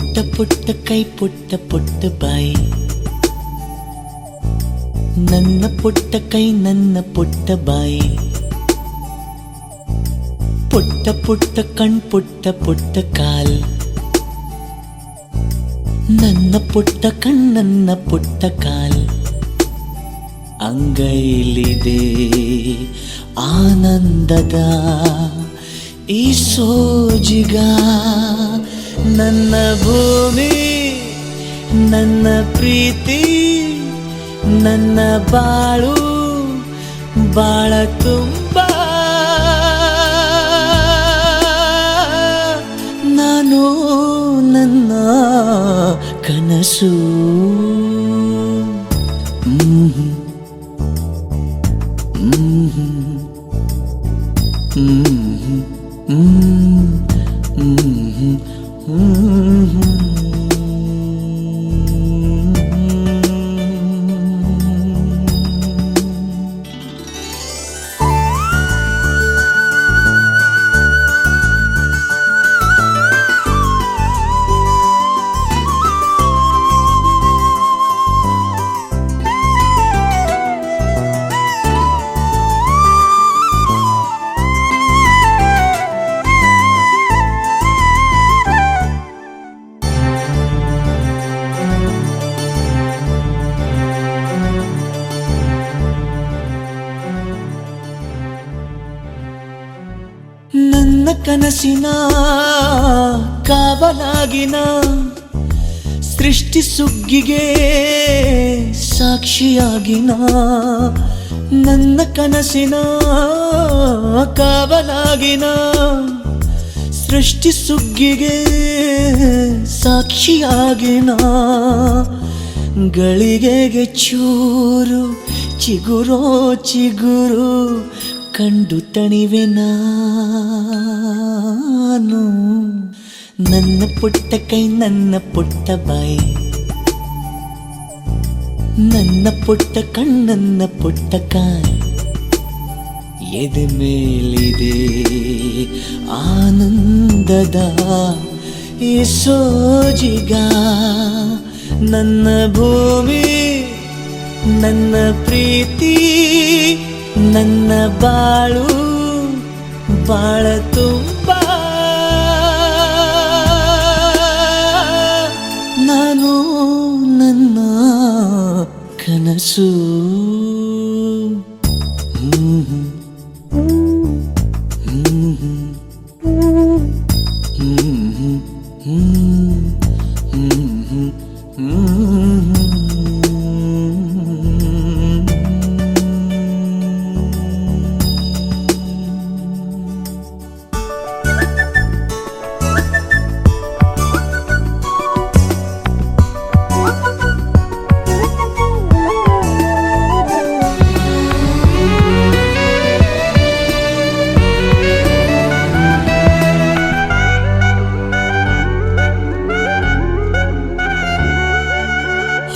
ಪುಟ್ಟ ಪುಟ್ಟ ಕೈ ಪುಟ್ಟ ಪುಟ್ಟ ಬಾಯಿ, ನನ್ನ ಪುಟ್ಟ ಕೈ ನನ್ನ ಪುಟ್ಟ ಬಾಯಿ, ಪುಟ್ಟ ಪುಟ್ಟ ಕಣ್ ಪುಟ್ಟ ಪುಟ್ಟ ಕಾಲ್, ನನ್ನ ಪುಟ್ಟ ಕಣ್ಣನ್ನ ಪುಟ್ಟ ಕಾಲ್, ಅಂಗೈಲಿದೆ ಆನಂದದ ಈ ಸೋಜಿಗ, ನನ್ನ ಭೂಮಿ ನನ್ನ ಪ್ರೀತಿ ನನ್ನ ಬಾಳು ಬಾಳ ತುಂಬ, ನಾನು ನನ್ನ ಕನಸು. ನನ್ನ ಕನಸಿನ ಕಾವಲಾಗಿನ ಸೃಷ್ಟಿ ಸುಗ್ಗಿಗೆ ಸಾಕ್ಷಿಯಾಗಿನ, ನನ್ನ ಕನಸಿನ ಕಾವಲಾಗಿನ ಸೃಷ್ಟಿ ಸುಗ್ಗಿಗೆ ಸಾಕ್ಷಿಯಾಗಿನ, ಗಳಿಗೆಗೆ ಚೂರು ಚಿಗುರೋ ಚಿಗುರು ಕಂಡು ತಣಿವೆ ನಾನು, ನನ್ನ ಪುಟ್ಟ ಕೈ ನನ್ನ ಪುಟ್ಟ ಬಾಯಿ, ನನ್ನ ಪುಟ್ಟ ಕಣ್ಣನ್ನ ಪುಟ್ಟ ಕಾಯಿ, ಎದೆ ಮೇಲಿದೆ ಆನಂದದ ಈ ಸೋಜಿಗ, ನನ್ನ ಭೂಮಿ ನನ್ನ ಪ್ರೀತಿ ನನ್ನ ಬಾಳು ಬಾಳ ತುಂಬ, ನಾನು ನನ್ನ ಕನಸು.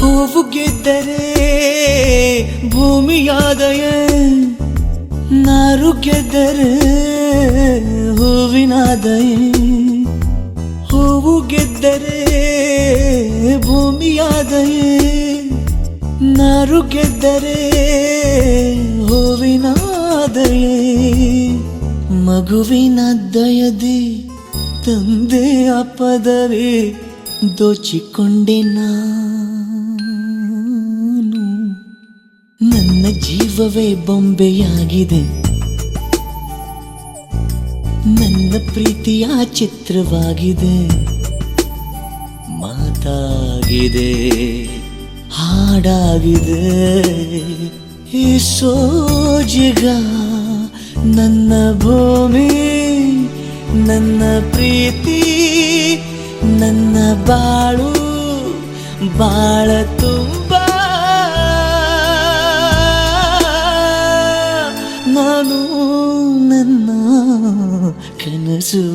ಹೂವು ಗೆದ್ದರೆ ಭೂಮಿಯಾದಯೇ, ನಾರು ಗೆದ್ದರೆ ಹೂವಿನಾದಯೇ, ಹೂವು ಗೆದ್ದರೆ ಭೂಮಿಯಾದಯೇ, ನಾರು ಗೆದ್ದರೆ ಹೂವಿನಾದಯೇ, ಮಗುವಿನ ದಯದಿ ತಂದೆ ಆ ಪದವಿ ದೋಚಿಕೊಂಡೆ ನಾನು, ನನ್ನ ಜೀವವೇ ಬೊಂಬೆಯಾಗಿದೆ, ನನ್ನ ಪ್ರೀತಿಯ ಚಿತ್ರವಾಗಿದೆ, ಮಾತಾಗಿದೆ ಹಾಡಾಗಿದೆ ಈ ಸೋಜಿಗ, ನನ್ನ ಭೂಮಿ ನನ್ನ ಪ್ರೀತಿ ನನ್ನ ಬಾಳು ಬಾಳ ತುಂಬ, ನಾನು ನನ್ನ ಕನಸು.